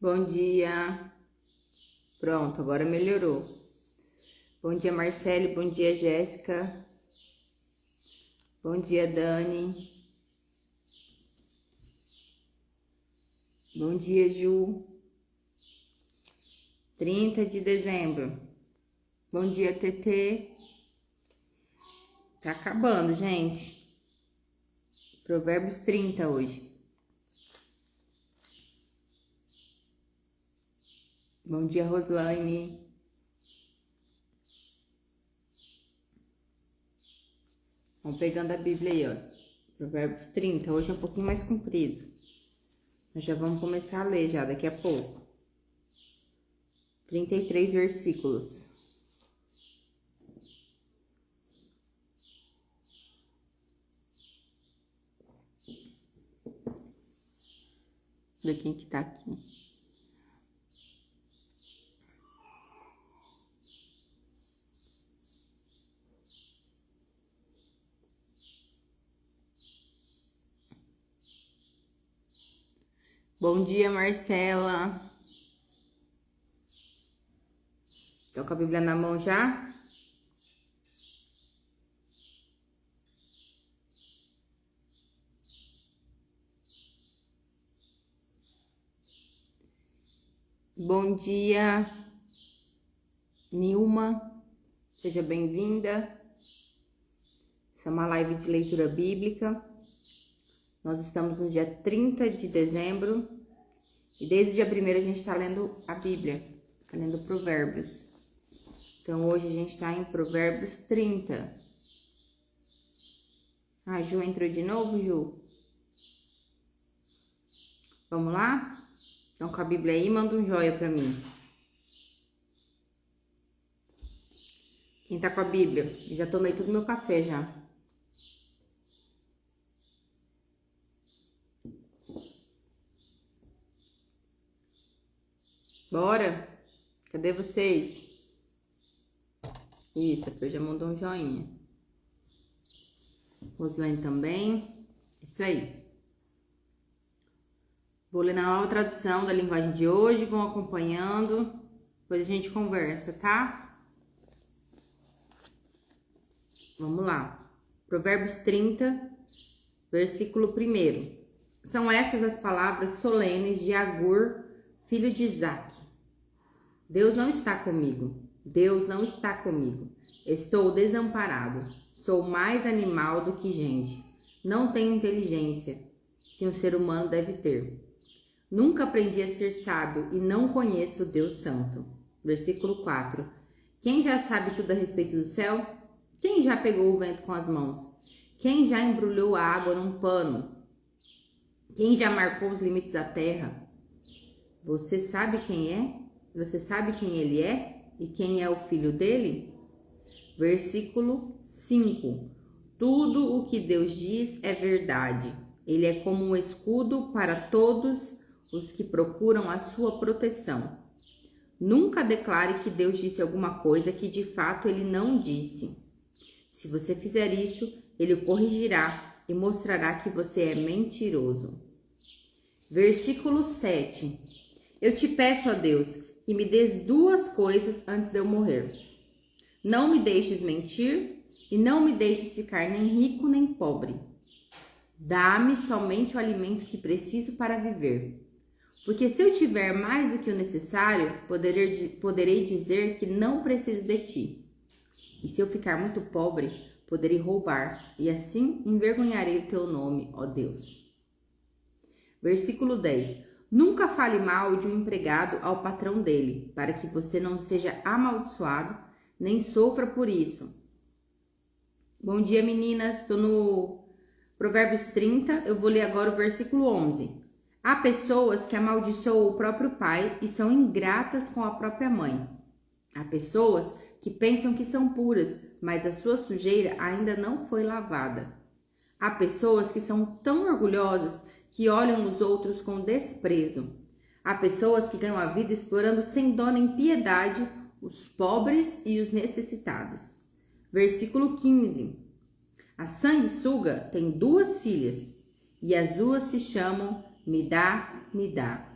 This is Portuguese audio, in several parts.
Bom dia. Pronto, agora melhorou. Bom dia, Marcele. Bom dia, Jéssica. Bom dia, Dani. Bom dia, Ju. 30 de dezembro. Bom dia, TT. Tá acabando, gente. Provérbios 30 hoje. Bom dia, Roslaine. Vamos pegando a Bíblia aí, ó. Provérbios 30. Hoje é um pouquinho mais comprido. Nós já vamos começar a ler já daqui a pouco. 33 versículos. Ver quem que tá aqui. Bom dia, Marcela. Tô com a Bíblia na mão já? Bom dia, Nilma. Seja bem-vinda. Essa é uma live de leitura bíblica. Nós estamos no dia 30 de dezembro. E desde o dia 1º a gente está lendo a Bíblia. Está lendo Provérbios. Então, hoje a gente está em Provérbios 30. Ah, Ju entrou de novo, Ju? Vamos lá? Então, com a Bíblia aí, manda um joia pra mim. Quem tá com a Bíblia? Eu já tomei todo meu café já. Bora? Cadê vocês? Isso, a Fer já mandou um joinha. Roslane também. Isso aí. Vou ler na nova tradução da linguagem de hoje, vão acompanhando. Depois a gente conversa, tá? Vamos lá. Provérbios 30, versículo 1. São essas as palavras solenes de Agur, filho de Isaque. Deus não está comigo. Deus não está comigo. Estou desamparado. Sou mais animal do que gente. Não tenho inteligência que um ser humano deve ter. Nunca aprendi a ser sábio e não conheço o Deus Santo. Versículo 4. Quem já sabe tudo a respeito do céu? Quem já pegou o vento com as mãos? Quem já embrulhou a água num pano? Quem já marcou os limites da terra? Você sabe quem é? Você sabe quem ele é? E quem é o filho dele? Versículo 5. Tudo o que Deus diz é verdade. Ele é como um escudo para todos os que procuram a sua proteção. Nunca declare que Deus disse alguma coisa que de fato ele não disse. Se você fizer isso, ele o corrigirá e mostrará que você é mentiroso. Versículo 7. Eu te peço, ó Deus, que me des 2 coisas antes de eu morrer. Não me deixes mentir e não me deixes ficar nem rico nem pobre. Dá-me somente o alimento que preciso para viver. Porque se eu tiver mais do que o necessário, poderei dizer que não preciso de ti. E se eu ficar muito pobre, poderei roubar, e assim envergonharei o teu nome, ó Deus. Versículo 10. Nunca fale mal de um empregado ao patrão dele, para que você não seja amaldiçoado, nem sofra por isso. Bom dia, meninas. Estou no Provérbios 30. Eu vou ler agora o versículo 11. Há pessoas que amaldiçoam o próprio pai e são ingratas com a própria mãe. Há pessoas que pensam que são puras, mas a sua sujeira ainda não foi lavada. Há pessoas que são tão orgulhosas que olham os outros com desprezo. Há pessoas que ganham a vida explorando sem dó nem piedade os pobres e os necessitados. Versículo 15. A sanguessuga tem 2 filhas, e as 2 se chamam Me dá, me dá.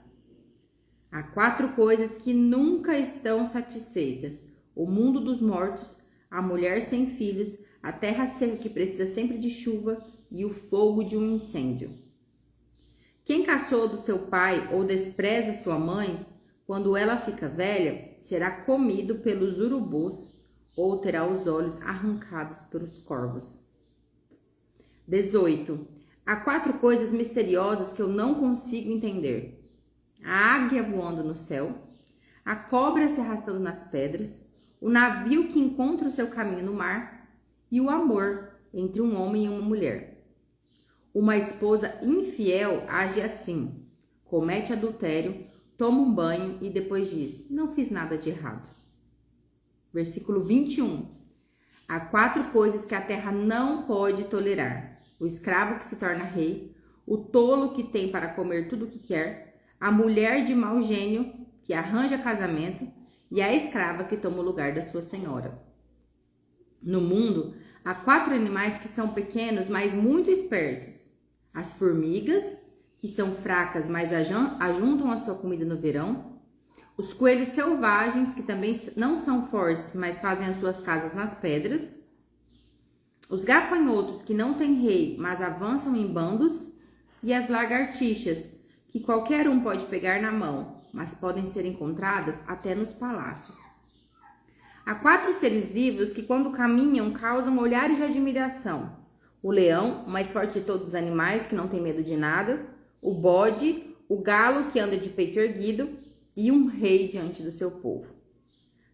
Há 4 coisas que nunca estão satisfeitas: o mundo dos mortos, a mulher sem filhos, a terra seca que precisa sempre de chuva e o fogo de um incêndio. Quem caçou do seu pai ou despreza sua mãe, quando ela fica velha, será comido pelos urubus ou terá os olhos arrancados pelos corvos. 18. Há 4 coisas misteriosas que eu não consigo entender: a águia voando no céu, a cobra se arrastando nas pedras, o navio que encontra o seu caminho no mar e o amor entre um homem e uma mulher. Uma esposa infiel age assim: comete adultério, toma um banho e depois diz: não fiz nada de errado. Versículo 21. Há 4 coisas que a terra não pode tolerar: o escravo que se torna rei, o tolo que tem para comer tudo o que quer, a mulher de mau gênio que arranja casamento e a escrava que toma o lugar da sua senhora. No mundo, há 4 animais que são pequenos, mas muito espertos: as formigas, que são fracas, mas ajuntam a sua comida no verão, os coelhos selvagens, que também não são fortes, mas fazem as suas casas nas pedras, os gafanhotos, que não têm rei, mas avançam em bandos, e as lagartixas, que qualquer um pode pegar na mão, mas podem ser encontradas até nos palácios. Há 4 seres vivos que, quando caminham, causam olhares de admiração: o leão, o mais forte de todos os animais, que não tem medo de nada, o bode, o galo, que anda de peito erguido, e um rei diante do seu povo.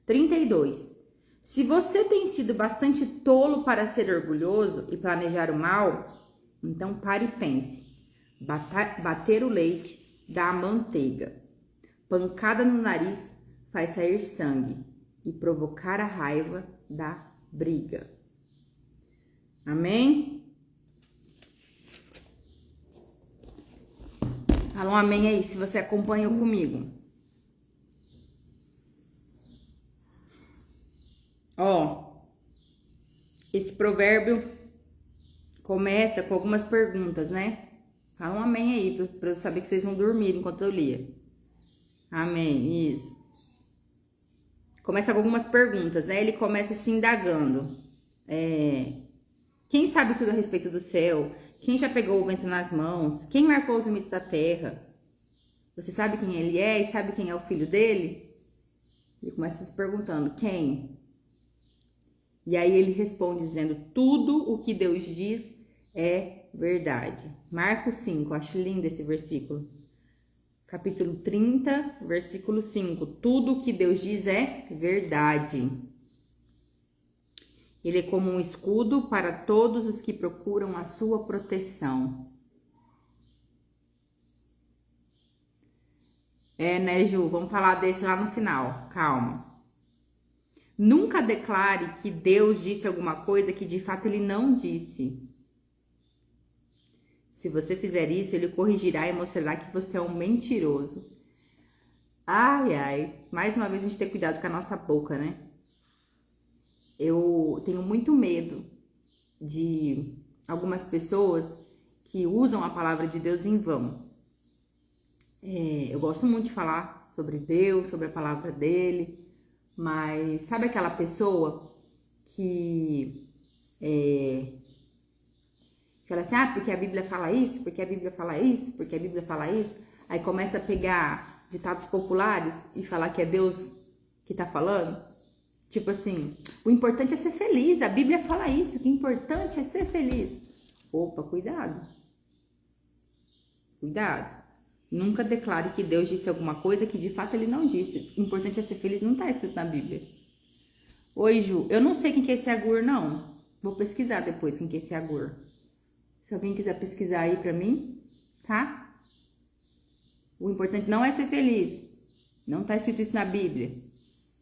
32. Se você tem sido bastante tolo para ser orgulhoso e planejar o mal, então pare e pense. Bater o leite dá a manteiga. Pancada no nariz faz sair sangue. E provocar a raiva dá briga. Amém? Fala um amém aí, se você acompanhou comigo. Ó, esse provérbio começa com algumas perguntas, né? Fala um amém aí, pra eu saber que vocês vão dormir enquanto eu lia. Amém, isso. Começa com algumas perguntas, né? Ele começa se indagando. Quem sabe tudo a respeito do céu? Quem já pegou o vento nas mãos? Quem marcou os limites da terra? Você sabe quem ele é e sabe quem é o filho dele? Ele começa se perguntando, quem? E aí ele responde dizendo, tudo o que Deus diz é verdade. Marcos 5, acho lindo esse versículo. Capítulo 30, versículo 5. Tudo o que Deus diz é verdade. Ele é como um escudo para todos os que procuram a sua proteção. Né, Ju? Vamos falar desse lá no final. Calma. Nunca declare que Deus disse alguma coisa que de fato ele não disse. Se você fizer isso, ele corrigirá e mostrará que você é um mentiroso. Ai, ai. Mais uma vez a gente tem cuidado com a nossa boca, né? Eu tenho muito medo de algumas pessoas que usam a palavra de Deus em vão. Eu gosto muito de falar sobre Deus, sobre a palavra dele, mas sabe aquela pessoa que fala assim, porque a Bíblia fala isso, porque a Bíblia fala isso, porque a Bíblia fala isso, aí começa a pegar ditados populares e falar que é Deus que tá falando? Tipo assim, o importante é ser feliz, a Bíblia fala isso, o importante é ser feliz. Opa, cuidado. Cuidado. Nunca declare que Deus disse alguma coisa que de fato ele não disse. O importante é ser feliz, não tá escrito na Bíblia. Oi, Ju, eu não sei quem que é esse Agur, não. Vou pesquisar depois quem que é esse Agur. Se alguém quiser pesquisar aí pra mim, tá? O importante não é ser feliz. Não tá escrito isso na Bíblia,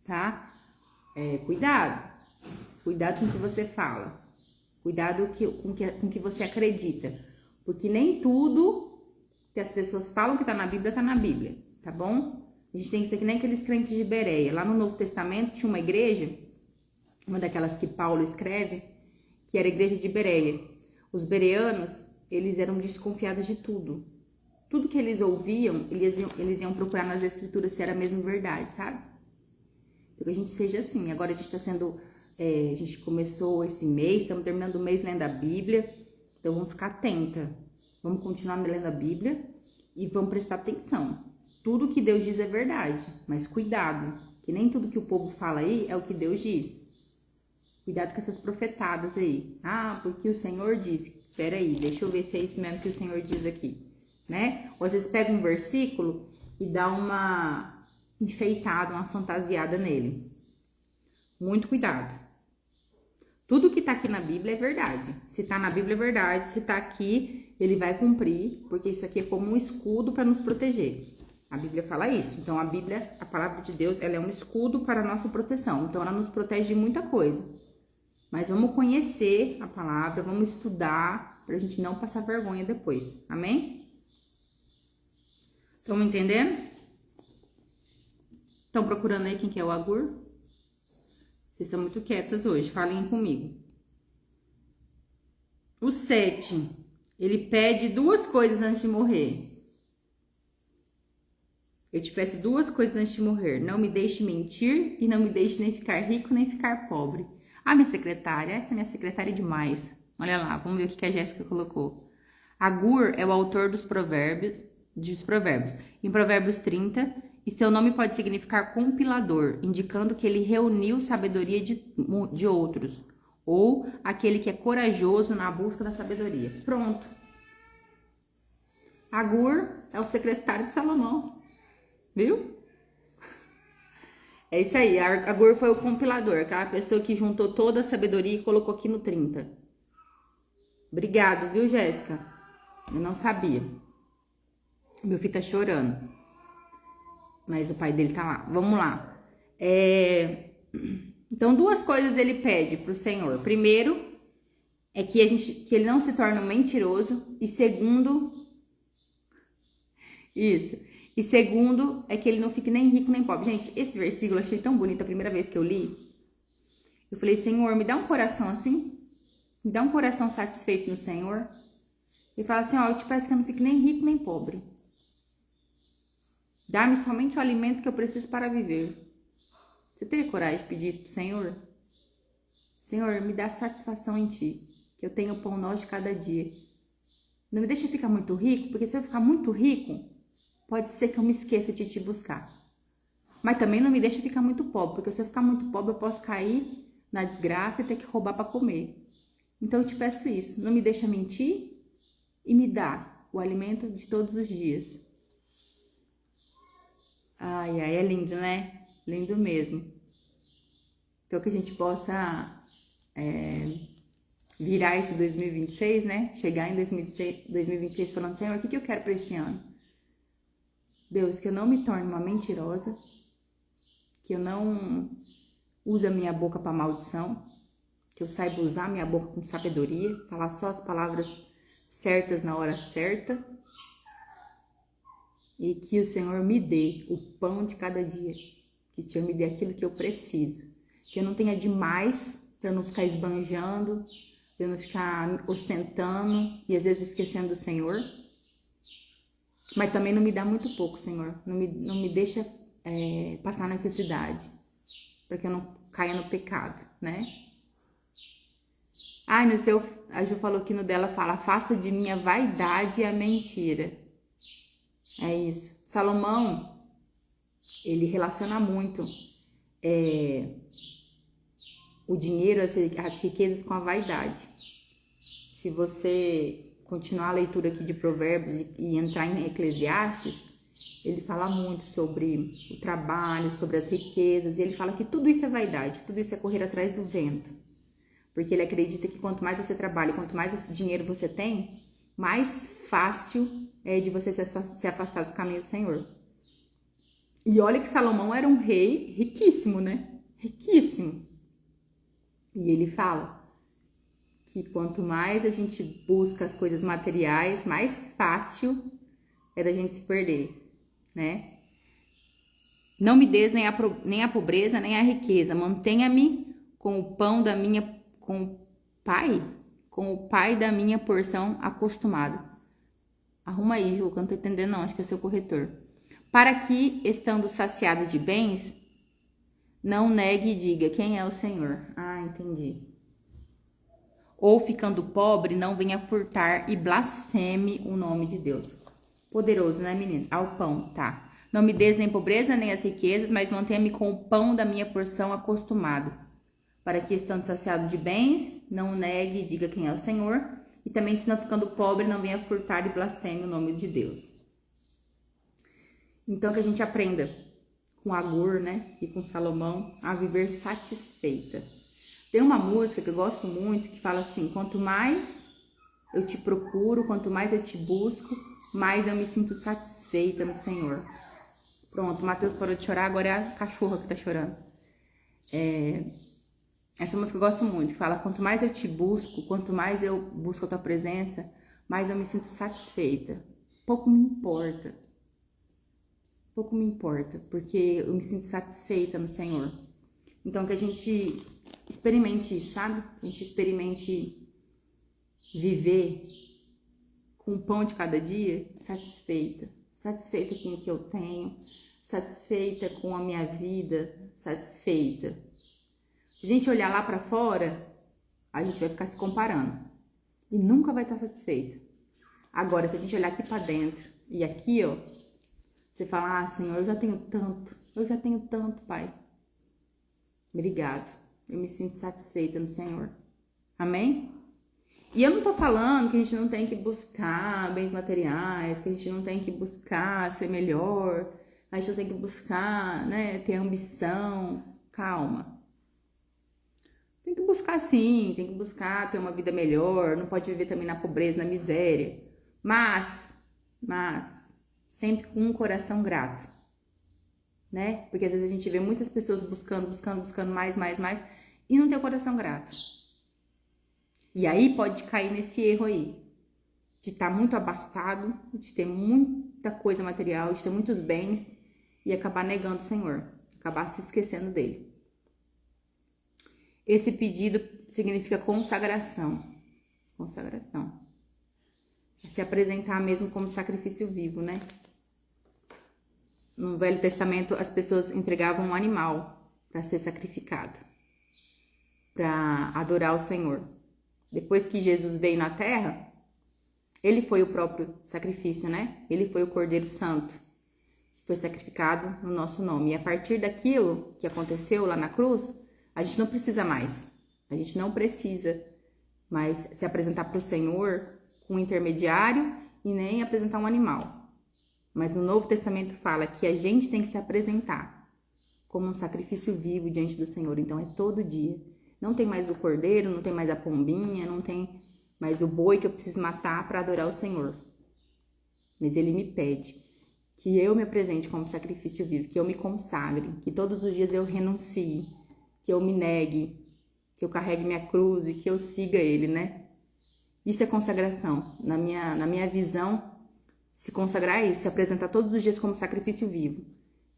tá? Cuidado. Cuidado com o que você fala. Cuidado com o que você acredita. Porque nem tudo que as pessoas falam que tá na Bíblia, tá bom? A gente tem que ser que nem aqueles crentes de Bereia. Lá no Novo Testamento tinha uma igreja, uma daquelas que Paulo escreve, que era a igreja de Bereia. Os bereanos, eles eram desconfiados de tudo. tudo que eles ouviam, eles iam procurar nas escrituras se era mesmo verdade, sabe? Então que a gente seja assim. Agora a gente está sendo, a gente começou esse mês, estamos terminando o mês lendo a Bíblia, então vamos ficar atenta. Vamos continuar lendo a Bíblia e vamos prestar atenção. Tudo que Deus diz é verdade, mas cuidado, que nem tudo que o povo fala aí é o que Deus diz. Cuidado com essas profetadas aí. Ah, porque o Senhor disse. Peraí, deixa eu ver se é isso mesmo que o Senhor diz aqui, né? Ou às vezes pega um versículo e dá uma enfeitada, uma fantasiada nele. Muito cuidado. Tudo que tá aqui na Bíblia é verdade. Se tá na Bíblia é verdade, se tá aqui, ele vai cumprir, porque isso aqui é como um escudo para nos proteger. A Bíblia fala isso. Então a Bíblia, a palavra de Deus, ela é um escudo para a nossa proteção. Então ela nos protege de muita coisa. Mas vamos conhecer a palavra, vamos estudar, pra gente não passar vergonha depois. Amém? Estão entendendo? Estão procurando aí quem que é o Agur? Vocês estão muito quietas hoje, falem comigo. O 7, ele pede 2 coisas antes de morrer. Eu te peço 2 coisas antes de morrer. Não me deixe mentir e não me deixe nem ficar rico nem ficar pobre. Ah, minha secretária, essa minha secretária é demais. Olha lá, vamos ver o que a Jéssica colocou. Agur é o autor dos provérbios. Em Provérbios 30, e seu nome pode significar compilador, indicando que ele reuniu sabedoria de outros, ou aquele que é corajoso na busca da sabedoria. Pronto. Agur é o secretário de Salomão. Viu? É isso aí, Agur foi o compilador, aquela pessoa que juntou toda a sabedoria e colocou aqui no 30. Obrigado, viu, Jéssica? Eu não sabia. Meu filho tá chorando. Mas o pai dele tá lá. Vamos lá. Então, 2 coisas ele pede pro Senhor. Primeiro, é que ele não se torne um mentiroso. E segundo, E segundo, é que ele não fique nem rico nem pobre. Gente, esse versículo eu achei tão bonito a primeira vez que eu li. Eu falei, Senhor, me dá um coração assim. Me dá um coração satisfeito no Senhor. E fala assim, ó, eu te peço que eu não fique nem rico nem pobre. Dá-me somente o alimento que eu preciso para viver. Você teria coragem de pedir isso pro Senhor? Senhor, me dá satisfação em Ti. Que eu tenho o pão nosso de cada dia. Não me deixa ficar muito rico, porque se eu ficar muito rico, pode ser que eu me esqueça de te buscar. Mas também não me deixa ficar muito pobre, porque se eu ficar muito pobre, eu posso cair na desgraça e ter que roubar para comer. Então eu te peço isso, não me deixa mentir e me dá o alimento de todos os dias. Ai, ai, é lindo, né? Lindo mesmo. Então que a gente possa virar esse 2026, né? Chegar em 2026 falando, Senhor, o que eu quero para esse ano? Deus, que eu não me torne uma mentirosa, que eu não use a minha boca para maldição, que eu saiba usar a minha boca com sabedoria, falar só as palavras certas na hora certa, e que o Senhor me dê o pão de cada dia, que o Senhor me dê aquilo que eu preciso, que eu não tenha demais para eu não ficar esbanjando, para eu não ficar ostentando e às vezes esquecendo do Senhor. Mas também não me dá muito pouco, Senhor. Não me deixa passar necessidade. Para que eu não caia no pecado, né? Ah, a Ju falou que no dela fala, afasta de mim a vaidade e a mentira. É isso. Salomão, ele relaciona muito o dinheiro, as riquezas com a vaidade. Se você continuar a leitura aqui de Provérbios e entrar em Eclesiastes, ele fala muito sobre o trabalho, sobre as riquezas, e ele fala que tudo isso é vaidade, tudo isso é correr atrás do vento. Porque ele acredita que quanto mais você trabalha, quanto mais dinheiro você tem, mais fácil é de você se afastar dos caminhos do Senhor. E olha que Salomão era um rei riquíssimo, né? Riquíssimo. E ele fala que quanto mais a gente busca as coisas materiais, mais fácil é da gente se perder, né? Não me des nem a pobreza, nem a riqueza. Mantenha-me com o pão da minha... com o pai da minha porção acostumado. Arruma aí, Ju, que eu não tô entendendo não, acho que é seu corretor. Para que, estando saciado de bens, não negue e diga, quem é o Senhor? Ah, entendi. Ou ficando pobre, não venha furtar e blasfeme o nome de Deus. Poderoso, né, meninos? Ao pão, tá. Não me des nem pobreza, nem as riquezas, mas mantenha-me com o pão da minha porção acostumado. Para que, estando saciado de bens, não negue e diga quem é o Senhor. E também, se não ficando pobre, não venha furtar e blasfeme o nome de Deus. Então, que a gente aprenda com Agur, né, e com Salomão, a viver satisfeita. Tem uma música que eu gosto muito, que fala assim, quanto mais eu te procuro, quanto mais eu te busco, mais eu me sinto satisfeita no Senhor. Pronto, o Matheus parou de chorar, agora é a cachorra que tá chorando. Essa música eu gosto muito, que fala, quanto mais eu te busco, quanto mais eu busco a tua presença, mais eu me sinto satisfeita. Pouco me importa. Pouco me importa, porque eu me sinto satisfeita no Senhor. Então, que a gente experimente isso, sabe? A gente experimente viver com o pão de cada dia satisfeita. Satisfeita com o que eu tenho, satisfeita com a minha vida, satisfeita. Se a gente olhar lá pra fora, a gente vai ficar se comparando e nunca vai estar satisfeita. Agora, se a gente olhar aqui pra dentro e aqui, ó, você fala, Senhor, eu já tenho tanto, Pai. Obrigado. Eu me sinto satisfeita no Senhor. Amém? E eu não tô falando que a gente não tem que buscar bens materiais, que a gente não tem que buscar ser melhor, a gente não tem que buscar, né, ter ambição. Calma. Tem que buscar sim, tem que buscar ter uma vida melhor, não pode viver também na pobreza, na miséria. Mas, sempre com um coração grato, né? Porque às vezes a gente vê muitas pessoas buscando mais, e não tem o coração grato. E aí pode cair nesse erro aí, de estar muito abastado, de ter muita coisa material, de ter muitos bens e acabar negando o Senhor, acabar se esquecendo dele. Esse pedido significa consagração. Consagração. É se apresentar mesmo como sacrifício vivo, né? No Velho Testamento, as pessoas entregavam um animal para ser sacrificado, para adorar o Senhor. Depois que Jesus veio na Terra, ele foi o próprio sacrifício, né? Ele foi o Cordeiro Santo, que foi sacrificado no nosso nome. E a partir daquilo que aconteceu lá na cruz, a gente não precisa mais. A gente não precisa mais se apresentar para o Senhor com um intermediário e nem apresentar um animal. Mas no Novo Testamento fala que a gente tem que se apresentar como um sacrifício vivo diante do Senhor. Então é todo dia. Não tem mais o cordeiro, não tem mais a pombinha, não tem mais o boi que eu preciso matar para adorar o Senhor. Mas ele me pede que eu me apresente como sacrifício vivo, que eu me consagre, que todos os dias eu renuncie, que eu me negue, que eu carregue minha cruz e que eu siga ele, né? Isso é consagração. Na minha visão, se consagrar é isso, se apresentar todos os dias como sacrifício vivo.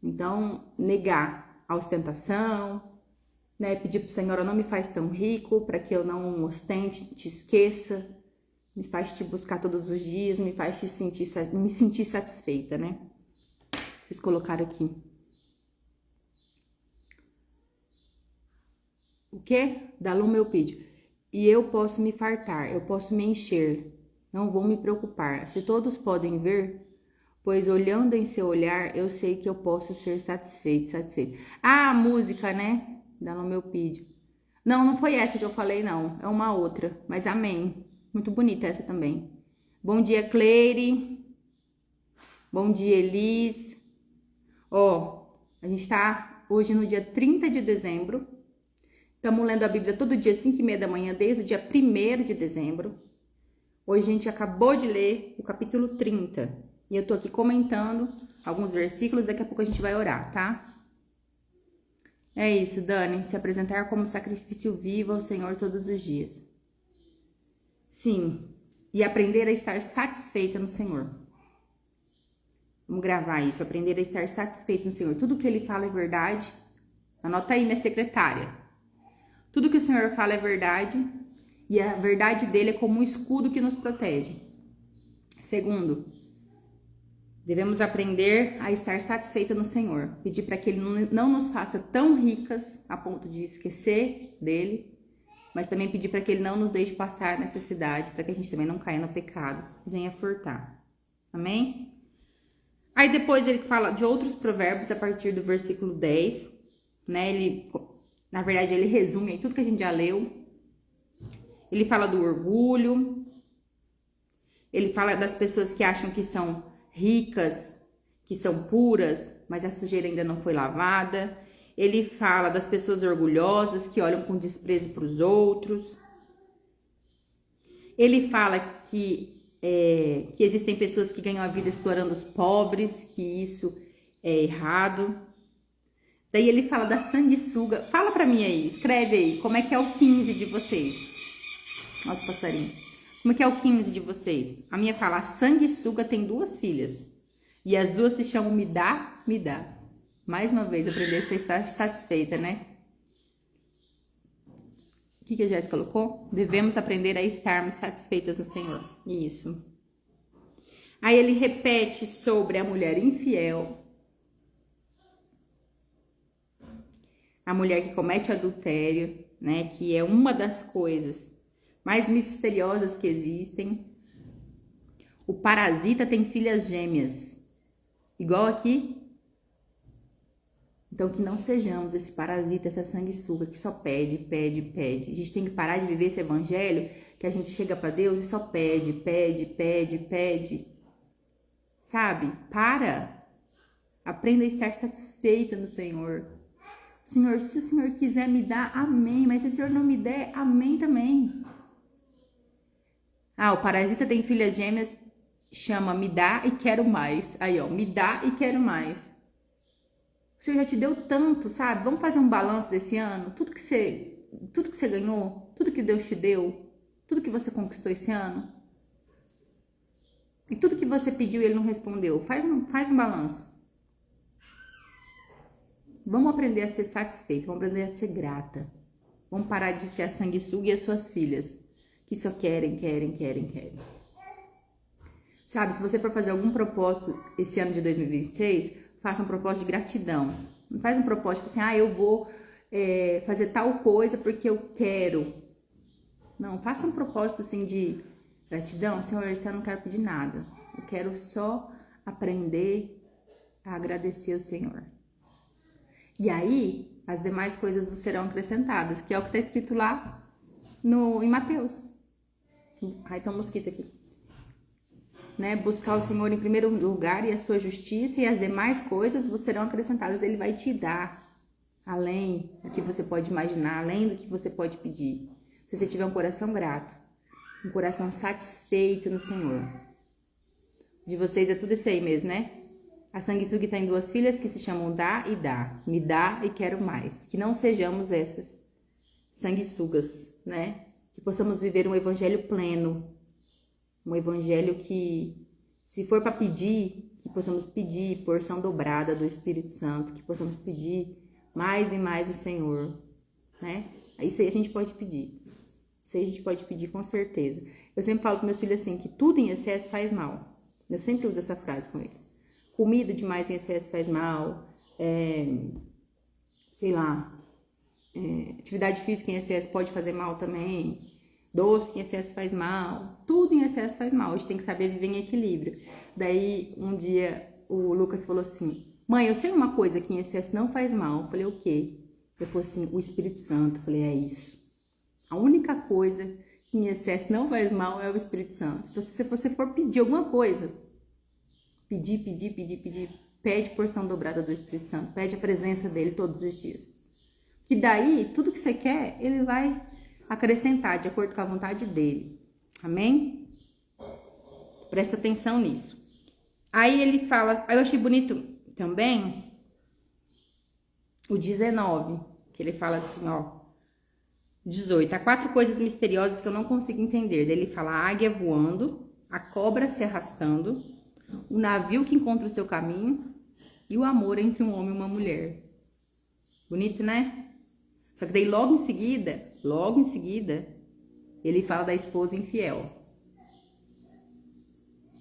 Então, negar a ostentação, né? Pedir pro Senhor, não me faz tão rico, para que eu não ostente, te esqueça, me faz te buscar todos os dias, me faz me sentir satisfeita, né? Vocês colocaram aqui. O quê? Da Luma eu pedi. E eu posso me fartar, eu posso me encher, não vou me preocupar. Se todos podem ver, pois olhando em seu olhar, eu sei que eu posso ser satisfeito. Ah, a música, né? Da Luma eu pedi. Não foi essa que eu falei, não. É uma outra, mas amém. Muito bonita essa também. Bom dia, Cleire. Bom dia, Elis. Ó, a gente tá hoje no dia 30 de dezembro. Estamos lendo a Bíblia todo dia, 5h30 da manhã, desde o dia 1º de dezembro. Hoje a gente acabou de ler o capítulo 30. E eu tô aqui comentando alguns versículos, daqui a pouco a gente vai orar, tá? É isso, Dani, se apresentar como sacrifício vivo ao Senhor todos os dias. Sim, e aprender a estar satisfeita no Senhor. Vamos gravar isso, aprender a estar satisfeito no Senhor. Tudo que Ele fala é verdade. Anota aí, minha secretária. Tudo que o Senhor fala é verdade, e a verdade dele é como um escudo que nos protege. Segundo, Devemos aprender a estar satisfeita no Senhor. Pedir para que Ele não nos faça tão ricas a ponto de esquecer dEle, mas também pedir para que Ele não nos deixe passar necessidade, para que a gente também não caia no pecado e venha furtar. Amém? Aí depois ele fala de outros provérbios a partir do versículo 10, né? Na verdade, ele resume aí tudo que a gente já leu. Ele fala do orgulho. Ele fala das pessoas que acham que são ricas, que são puras, mas a sujeira ainda não foi lavada. Ele fala das pessoas orgulhosas que olham com desprezo para os outros. Ele fala que existem pessoas que ganham a vida explorando os pobres, que isso é errado. Daí ele fala da sanguessuga. Fala pra mim aí, escreve aí, como é que é o 15 de vocês? Nossa, passarinho. Como é que é o 15 de vocês? A minha fala, a sanguessuga tem 2 filhas. E as 2 se chamam me dá, me dá. Mais uma vez, aprender a estar satisfeita, né? O que a Jéssica colocou? Devemos aprender a estarmos satisfeitas no Senhor. Isso. Aí ele repete sobre a mulher infiel. A mulher que comete adultério, né? Que é uma das coisas mais misteriosas que existem. O parasita tem filhas gêmeas. Igual aqui. Então, que não sejamos esse parasita, essa sanguessuga que só pede, pede, pede. A gente tem que parar de viver esse evangelho que a gente chega para Deus e só pede, pede, pede, pede. Sabe? Para. Aprenda a estar satisfeita no Senhor. Senhor, se o Senhor quiser me dar, amém. Mas se o Senhor não me der, amém também. O parasita tem filhas gêmeas, chama me dá e quero mais. Aí, ó, me dá e quero mais. O Senhor já te deu tanto, sabe? Vamos fazer um balanço desse ano? Tudo que você ganhou, tudo que Deus te deu, tudo que você conquistou esse ano. E tudo que você pediu e Ele não respondeu. Faz um balanço. Vamos aprender a ser satisfeito, vamos aprender a ser grata. Vamos parar de ser a sanguessuga e as suas filhas, que só querem, querem, querem, querem. Sabe, se você for fazer algum propósito esse ano de 2026, faça um propósito de gratidão. Não faz um propósito assim, eu vou fazer tal coisa porque eu quero. Não, faça um propósito assim de gratidão. Senhor, esse ano eu não quero pedir nada. Eu quero só aprender a agradecer ao Senhor. E aí, as demais coisas serão acrescentadas, que é o que está escrito lá em Mateus. Ai, tem um mosquito aqui. Né? Buscar o Senhor em primeiro lugar e a sua justiça, e as demais coisas serão acrescentadas. Ele vai te dar além do que você pode imaginar, além do que você pode pedir. Se você tiver um coração grato, um coração satisfeito no Senhor. De vocês é tudo isso aí mesmo, né? A sanguessuga tem 2 filhas que se chamam dá e dá. Me dá e quero mais. Que não sejamos essas sanguessugas, né? Que possamos viver um evangelho pleno. Um evangelho que, se for para pedir, que possamos pedir porção dobrada do Espírito Santo. Que possamos pedir mais e mais o Senhor, né? Isso aí a gente pode pedir. Isso aí a gente pode pedir com certeza. Eu sempre falo para meus filhos assim, que tudo em excesso faz mal. Eu sempre uso essa frase com eles. Comida demais em excesso faz mal, atividade física em excesso pode fazer mal também, doce em excesso faz mal, tudo em excesso faz mal, a gente tem que saber viver em equilíbrio. Daí, um dia, o Lucas falou assim, mãe, eu sei uma coisa que em excesso não faz mal. Eu falei, o quê? Ele falou assim, o Espírito Santo. Eu falei, é isso. A única coisa que em excesso não faz mal é o Espírito Santo. Então, se você for pedir alguma coisa, pedir, pede porção dobrada do Espírito Santo, pede a presença dele todos os dias. Que daí, tudo que você quer, ele vai acrescentar de acordo com a vontade dele. Amém? Presta atenção nisso. Aí ele fala, eu achei bonito também o 19, que ele fala assim, 18, há 4 coisas misteriosas que eu não consigo entender. Daí ele fala a águia voando, a cobra se arrastando, o navio que encontra o seu caminho e o amor entre um homem e uma mulher. Bonito, né? Só que daí logo em seguida, ele fala da esposa infiel.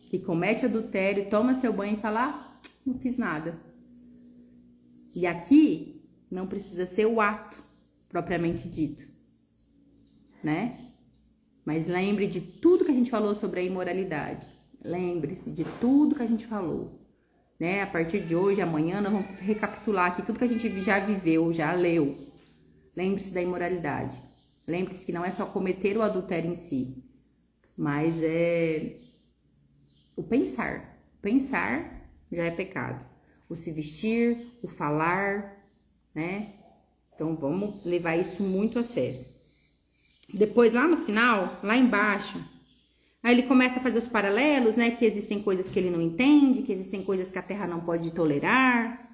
que comete adultério, toma seu banho e fala, não fiz nada. E aqui não precisa ser o ato propriamente dito, né? Mas lembre de tudo que a gente falou sobre a imoralidade. Lembre-se de tudo que a gente falou, né? A partir de hoje, amanhã, nós vamos recapitular aqui tudo que a gente já viveu, já leu. Lembre-se da imoralidade. Lembre-se que não é só cometer o adultério em si, mas é o pensar. Pensar já é pecado. O se vestir, o falar, né? Então vamos levar isso muito a sério. Depois, lá no final, lá embaixo, aí ele começa a fazer os paralelos, né? Que existem coisas que ele não entende, que existem coisas que a terra não pode tolerar.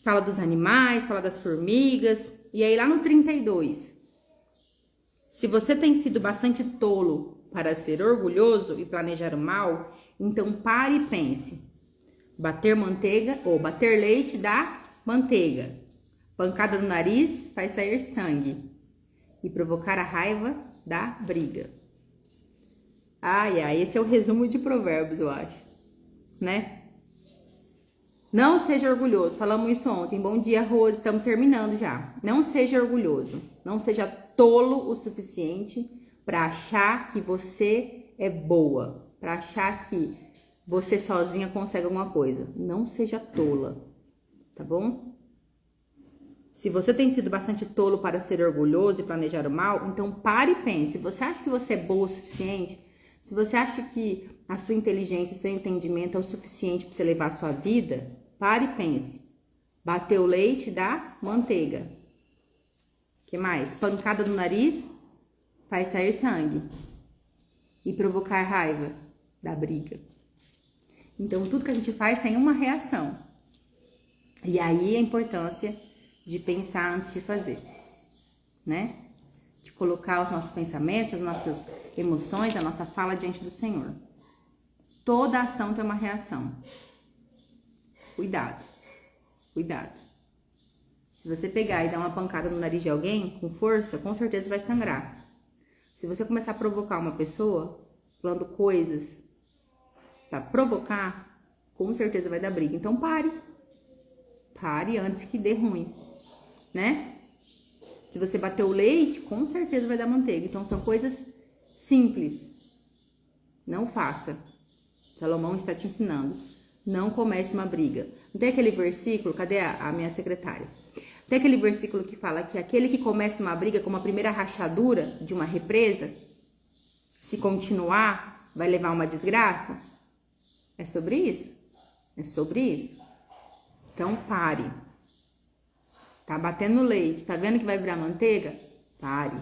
Fala dos animais, fala das formigas. E aí lá no 32, se você tem sido bastante tolo para ser orgulhoso e planejar o mal, então pare e pense. Bater manteiga ou bater leite dá manteiga. Pancada no nariz faz sair sangue. E provocar a raiva dá briga. Ai, esse é o resumo de Provérbios, eu acho, né? Não seja orgulhoso, falamos isso ontem. Bom dia, Rose, estamos terminando já. Não seja orgulhoso, não seja tolo o suficiente para achar que você é boa, para achar que você sozinha consegue alguma coisa. Não seja tola, tá bom? Se você tem sido bastante tolo para ser orgulhoso e planejar o mal, então pare e pense. Se você acha que você é boa o suficiente, se você acha que a sua inteligência, o seu entendimento é o suficiente para você levar a sua vida, pare e pense. Bater o leite dá manteiga. Que mais? Pancada no nariz faz sair sangue. E provocar raiva dá briga. Então tudo que a gente faz tem uma reação. E aí a importância de pensar antes de fazer, né? De colocar os nossos pensamentos, as nossas emoções, a nossa fala diante do Senhor. Toda ação tem uma reação. Cuidado, cuidado. Se você pegar e dar uma pancada no nariz de alguém com força, com certeza vai sangrar. Se você começar a provocar uma pessoa, falando coisas para provocar, com certeza vai dar briga. Então pare. Pare antes que dê ruim, né? Se você bater o leite, com certeza vai dar manteiga. Então são coisas simples. Não faça. Salomão está te ensinando. Não comece uma briga. Não tem aquele versículo, cadê a minha secretária? Tem aquele versículo que fala que aquele que começa uma briga com uma primeira rachadura de uma represa, se continuar, vai levar uma desgraça? É sobre isso? É sobre isso. Então pare. Tá batendo leite, tá vendo que vai virar manteiga? Pare.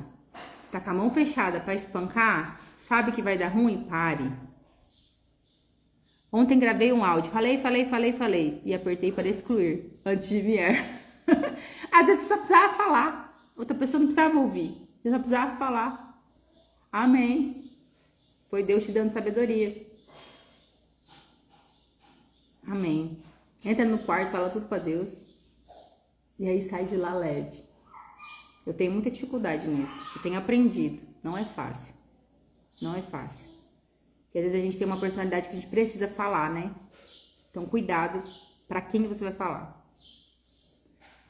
Tá com a mão fechada para espancar? Sabe que vai dar ruim? Pare. Ontem gravei um áudio, falei e apertei para excluir antes de vier. Às vezes você só precisava falar, outra pessoa não precisava ouvir, você só precisava falar. Amém. Foi Deus te dando sabedoria. Amém. Entra no quarto, fala tudo para Deus e aí sai de lá leve. Eu tenho muita dificuldade nisso, eu tenho aprendido, não é fácil. Não é fácil. Porque às vezes a gente tem uma personalidade que a gente precisa falar, né? Então, cuidado para quem você vai falar.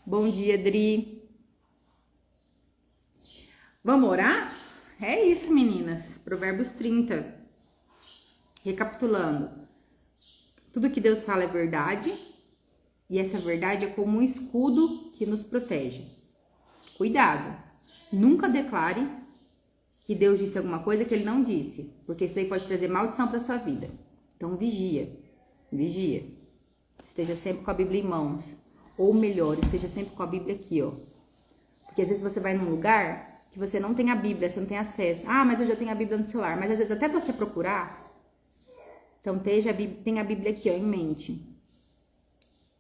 Bom dia, Dri. Vamos orar? É isso, meninas. Provérbios 30. Recapitulando. Tudo que Deus fala é verdade. E essa verdade é como um escudo que nos protege. Cuidado. Nunca declare que Deus disse alguma coisa que ele não disse, porque isso daí pode trazer maldição para sua vida. Então vigia, vigia. Esteja sempre com a Bíblia em mãos, ou melhor, esteja sempre com a Bíblia aqui, ó. Porque às vezes você vai num lugar que você não tem a Bíblia, você não tem acesso. Ah, mas eu já tenho a Bíblia no celular. Mas às vezes até você procurar, então tenha a Bíblia aqui, ó, em mente.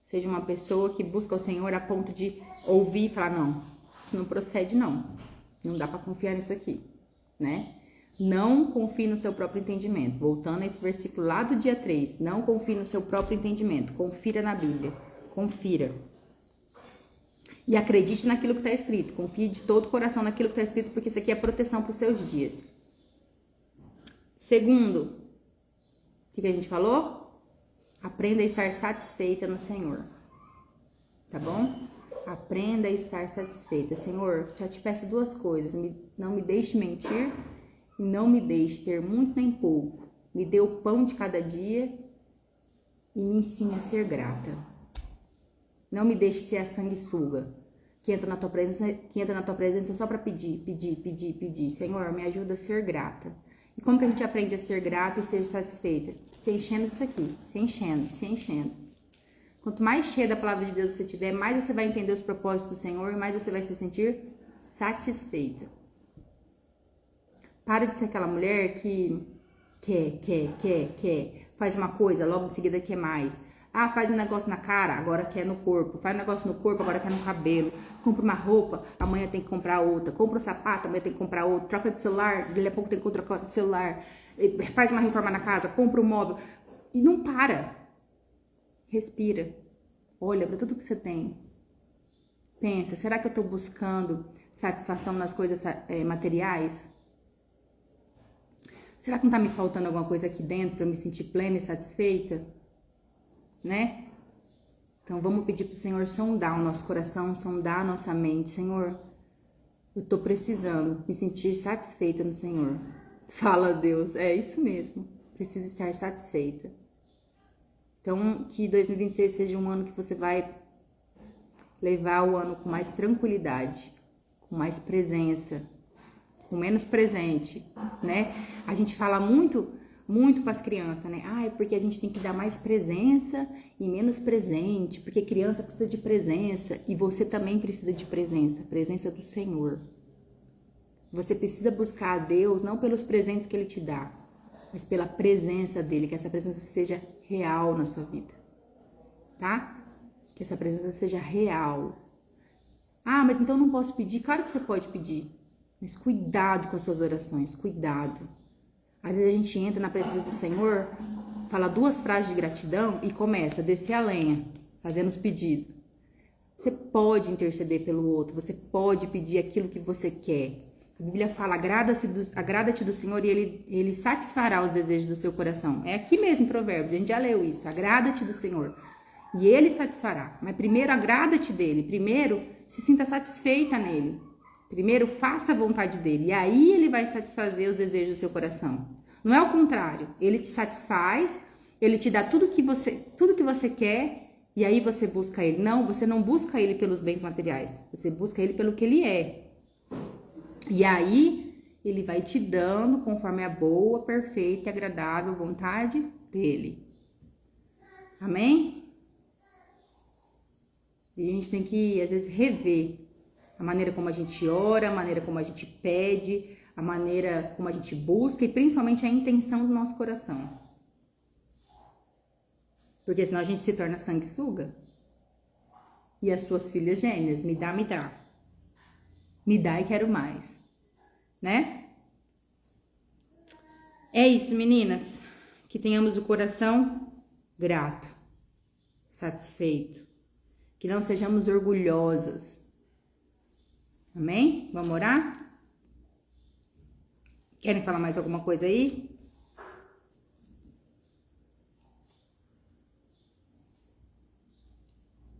Seja uma pessoa que busca o Senhor a ponto de ouvir e falar, não, isso não procede não. Não dá para confiar nisso aqui. Né? Não confie no seu próprio entendimento. Voltando a esse versículo lá do dia 3. Não confie no seu próprio entendimento. Confira na Bíblia. Confira. E acredite naquilo que está escrito. Confie de todo o coração naquilo que está escrito, porque isso aqui é proteção para os seus dias. Segundo, que a gente falou? Aprenda a estar satisfeita no Senhor. Tá bom? Aprenda a estar satisfeita. Senhor, já te peço duas coisas. Não me deixe mentir e não me deixe ter muito nem pouco. Me dê o pão de cada dia e me ensine a ser grata. Não me deixe ser a sanguessuga, que entra na tua presença só para pedir. Senhor, me ajuda a ser grata. E como que a gente aprende a ser grata e ser satisfeita? Se enchendo disso aqui, se enchendo. Quanto mais cheia da palavra de Deus você tiver, mais você vai entender os propósitos do Senhor e mais você vai se sentir satisfeita. Para de ser aquela mulher que quer, faz uma coisa, logo em seguida quer mais. Ah, faz um negócio na cara, agora quer no corpo. Faz um negócio no corpo, agora quer no cabelo. Compra uma roupa, amanhã tem que comprar outra. Compra um sapato, amanhã tem que comprar outro. Troca de celular, daqui a pouco tem que trocar de celular. Faz uma reforma na casa, compra um móvel. E não para. Respira. Olha para tudo que você tem. Pensa, será que eu estou buscando satisfação nas coisas materiais? Será que não está me faltando alguma coisa aqui dentro para eu me sentir plena e satisfeita? Né? Então vamos pedir pro Senhor sondar o nosso coração, sondar a nossa mente. Senhor, eu tô precisando me sentir satisfeita no Senhor. Fala, Deus, é isso mesmo. Preciso estar satisfeita. Então que 2026 seja um ano que você vai levar o ano com mais tranquilidade, com mais presença, com menos presente, né? A gente fala muito para as crianças, né? Ah, é porque a gente tem que dar mais presença e menos presente, porque criança precisa de presença e você também precisa de presença do Senhor. Você precisa buscar a Deus não pelos presentes que Ele te dá, mas pela presença dEle, que essa presença seja real na sua vida, tá? Que essa presença seja real. Ah, mas então não posso pedir? Claro que você pode pedir, mas cuidado com as suas orações, cuidado. Às vezes a gente entra na presença do Senhor, fala duas frases de gratidão e começa a descer a lenha, fazendo os pedidos. Você pode interceder pelo outro, você pode pedir aquilo que você quer. A Bíblia fala, agrada-te do Senhor e ele satisfará os desejos do seu coração. É aqui mesmo em Provérbios, a gente já leu isso, agrada-te do Senhor e Ele satisfará. Mas primeiro agrada-te dele, primeiro se sinta satisfeita nele. Primeiro, faça a vontade dele e aí ele vai satisfazer os desejos do seu coração. Não é o contrário. Ele te satisfaz, ele te dá tudo que você quer e aí você busca ele. Não, você não busca ele pelos bens materiais. Você busca ele pelo que ele é. E aí ele vai te dando conforme a boa, perfeita e agradável vontade dele. Amém? E a gente tem que, às vezes, rever a maneira como a gente ora, a maneira como a gente pede, a maneira como a gente busca e principalmente a intenção do nosso coração. Porque senão a gente se torna sanguessuga. E as suas filhas gêmeas, me dá. Me dá e quero mais. Né? É isso, meninas. Que tenhamos o coração grato, satisfeito. Que não sejamos orgulhosas. Amém? Vamos orar? Querem falar mais alguma coisa aí?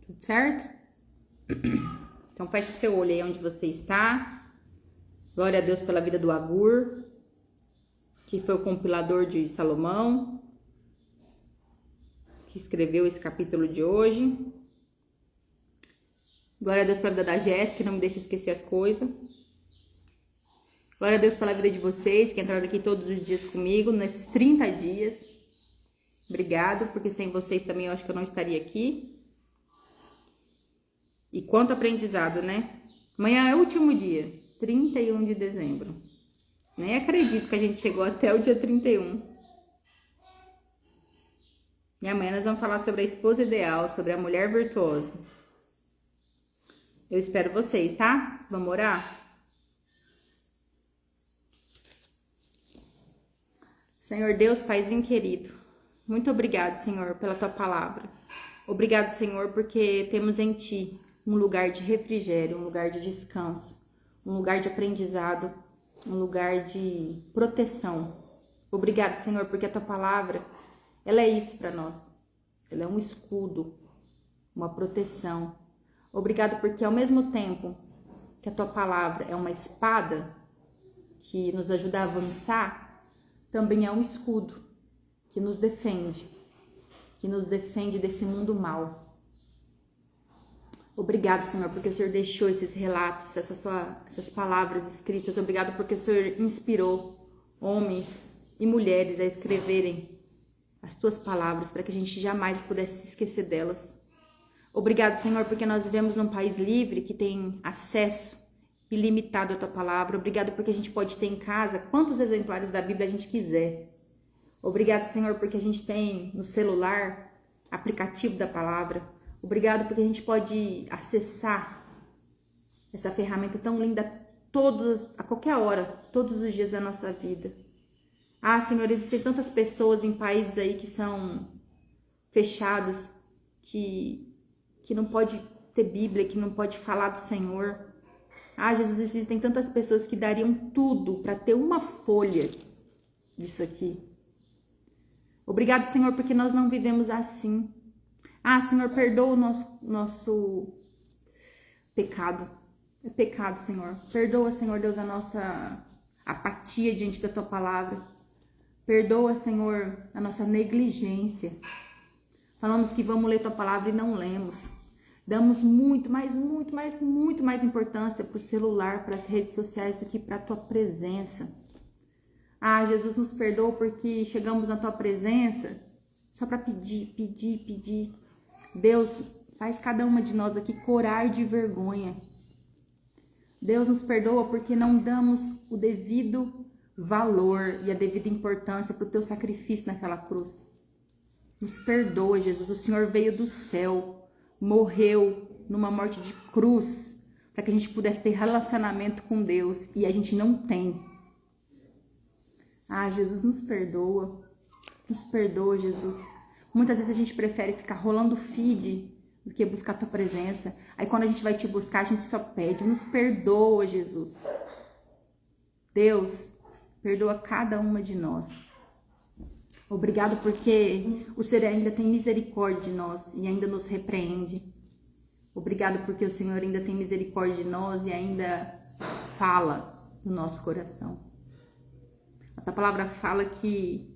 Tudo certo? Então feche o seu olho aí onde você está. Glória a Deus pela vida do Agur, que foi o compilador de Salomão, que escreveu esse capítulo de hoje. Glória a Deus pela vida da Jéssica, que não me deixa esquecer as coisas. Glória a Deus pela vida de vocês, que entraram aqui todos os dias comigo, nesses 30 dias. Obrigado, porque sem vocês também eu acho que eu não estaria aqui. E quanto aprendizado, né? Amanhã é o último dia, 31 de dezembro. Nem acredito que a gente chegou até o dia 31. E amanhã nós vamos falar sobre a esposa ideal, sobre a mulher virtuosa. Eu espero vocês, tá? Vamos orar? Senhor Deus, Paizinho querido, muito obrigado, Senhor, pela Tua palavra. Obrigado, Senhor, porque temos em Ti um lugar de refrigério, um lugar de descanso, um lugar de aprendizado, um lugar de proteção. Obrigado, Senhor, porque a Tua palavra, Ela é isso para nós. Ela é um escudo, uma proteção. Obrigado porque ao mesmo tempo que a tua palavra é uma espada que nos ajuda a avançar, também é um escudo que nos defende desse mundo mal. Obrigado, Senhor, porque o Senhor deixou esses relatos, essas palavras escritas. Obrigado porque o Senhor inspirou homens e mulheres a escreverem as tuas palavras para que a gente jamais pudesse se esquecer delas. Obrigado, Senhor, porque nós vivemos num país livre que tem acesso ilimitado à tua palavra. Obrigado porque a gente pode ter em casa quantos exemplares da Bíblia a gente quiser. Obrigado, Senhor, porque a gente tem no celular aplicativo da palavra. Obrigado porque a gente pode acessar essa ferramenta tão linda a qualquer hora, todos os dias da nossa vida. Ah, Senhor, existem tantas pessoas em países aí que são fechados, que não pode ter Bíblia, que não pode falar do Senhor. Ah, Jesus, existem tantas pessoas que dariam tudo para ter uma folha disso aqui. Obrigado, Senhor, porque nós não vivemos assim. Ah, Senhor, perdoa o nosso pecado. É pecado, Senhor. Perdoa, Senhor Deus, a nossa apatia diante da tua palavra. Perdoa, Senhor, a nossa negligência. Falamos que vamos ler tua palavra e não lemos. Damos muito mais importância para o celular, para as redes sociais do que para a tua presença. Ah, Jesus, nos perdoa porque chegamos na tua presença só para pedir. Deus, faz cada uma de nós aqui corar de vergonha. Deus, nos perdoa porque não damos o devido valor e a devida importância para o teu sacrifício naquela cruz. Nos perdoa, Jesus. O Senhor veio do céu, morreu numa morte de cruz para que a gente pudesse ter relacionamento com Deus e a gente não tem. Ah, Jesus, nos perdoa. Nos perdoa, Jesus. Muitas vezes a gente prefere ficar rolando feed do que buscar a tua presença. Aí quando a gente vai te buscar, a gente só pede. Nos perdoa, Jesus. Deus, perdoa cada uma de nós. Obrigado porque o Senhor ainda tem misericórdia de nós e ainda nos repreende. Obrigado porque o Senhor ainda tem misericórdia de nós e ainda fala no nosso coração. A tua palavra fala que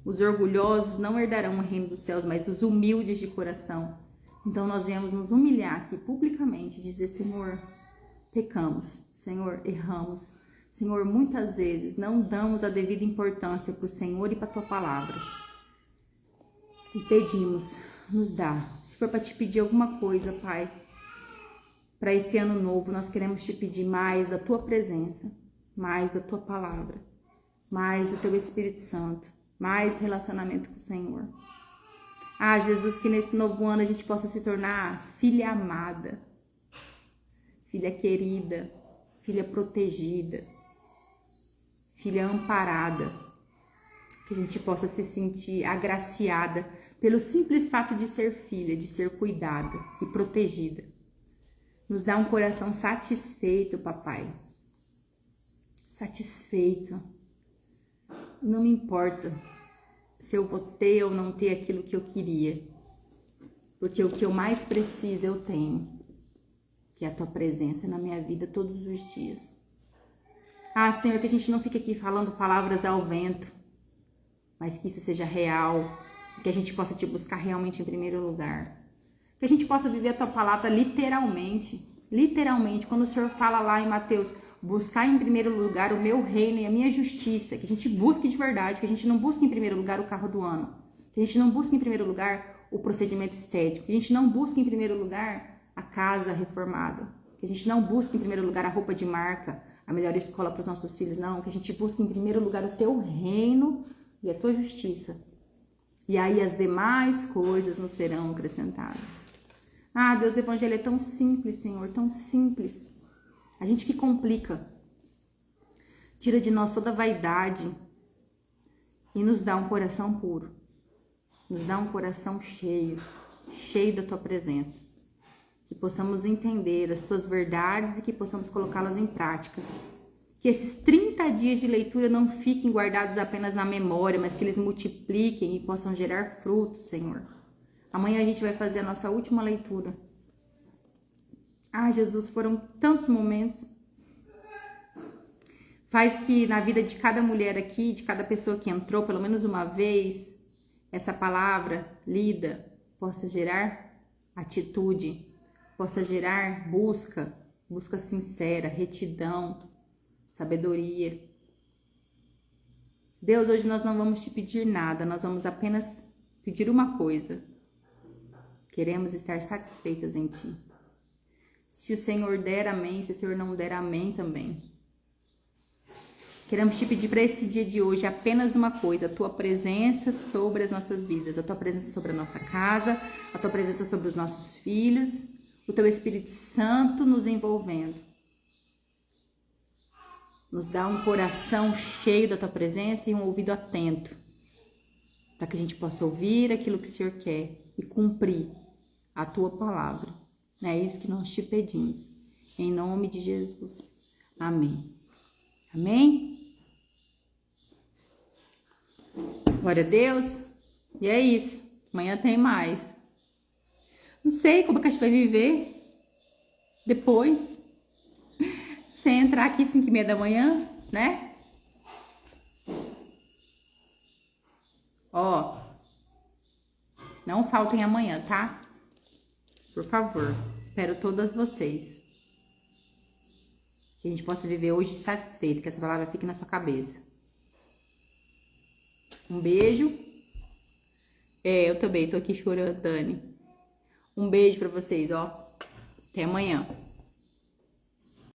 os orgulhosos não herdarão o reino dos céus, mas os humildes de coração. Então nós viemos nos humilhar aqui publicamente, dizer: Senhor, pecamos, Senhor, erramos. Senhor, muitas vezes não damos a devida importância para o Senhor e para a tua palavra. E pedimos, nos dá. Se for para te pedir alguma coisa, Pai, para esse ano novo, nós queremos te pedir mais da tua presença, mais da tua palavra, mais do teu Espírito Santo, mais relacionamento com o Senhor. Ah, Jesus, que nesse novo ano a gente possa se tornar filha amada, filha querida, filha protegida, filha amparada. Que a gente possa se sentir agraciada pelo simples fato de ser filha, de ser cuidada e protegida. Nos dá um coração satisfeito, papai. Satisfeito. Não me importa se eu vou ter ou não ter aquilo que eu queria. Porque o que eu mais preciso eu tenho. Que é a tua presença na minha vida todos os dias. Ah, Senhor, que a gente não fique aqui falando palavras ao vento. Mas que isso seja real. Que a gente possa te buscar realmente em primeiro lugar. Que a gente possa viver a tua palavra literalmente. Literalmente. Quando o Senhor fala lá em Mateus: buscar em primeiro lugar o meu reino e a minha justiça. Que a gente busque de verdade. Que a gente não busque em primeiro lugar o carro do ano. Que a gente não busque em primeiro lugar o procedimento estético. Que a gente não busque em primeiro lugar a casa reformada. Que a gente não busque em primeiro lugar a roupa de marca, a melhor escola para os nossos filhos. Não, que a gente busque em primeiro lugar o teu reino e a tua justiça. E aí as demais coisas nos serão acrescentadas. Ah, Deus, o evangelho é tão simples, Senhor, tão simples. A gente que complica. Tira de nós toda a vaidade e nos dá um coração puro. Nos dá um coração cheio, cheio da tua presença. Que possamos entender as tuas verdades e que possamos colocá-las em prática. Que esses 30 dias de leitura não fiquem guardados apenas na memória, mas que eles multipliquem e possam gerar frutos, Senhor. Amanhã a gente vai fazer a nossa última leitura. Ah, Jesus, foram tantos momentos. Faz que na vida de cada mulher aqui, de cada pessoa que entrou, pelo menos uma vez, essa palavra lida possa gerar atitude, possa gerar busca sincera, retidão, sabedoria. Deus, hoje nós não vamos te pedir nada, nós vamos apenas pedir uma coisa. Queremos estar satisfeitas em ti. Se o Senhor der, amém. Se o Senhor não der, amém também. Queremos te pedir para esse dia de hoje apenas uma coisa, a tua presença sobre as nossas vidas, a tua presença sobre a nossa casa, a tua presença sobre os nossos filhos, o teu Espírito Santo nos envolvendo. Nos dá um coração cheio da tua presença e um ouvido atento, para que a gente possa ouvir aquilo que o Senhor quer e cumprir a tua palavra. É isso que nós te pedimos. Em nome de Jesus. Amém. Amém? Glória a Deus. E é isso. Amanhã tem mais. Não sei como que a gente vai viver depois. Sem entrar aqui 5h30 da manhã, né? Ó. Não faltem amanhã, tá? Por favor. Espero todas vocês. Que a gente possa viver hoje satisfeito. Que essa palavra fique na sua cabeça. Um beijo. Eu também tô aqui chorando, Dani. Um beijo pra vocês, ó. Até amanhã.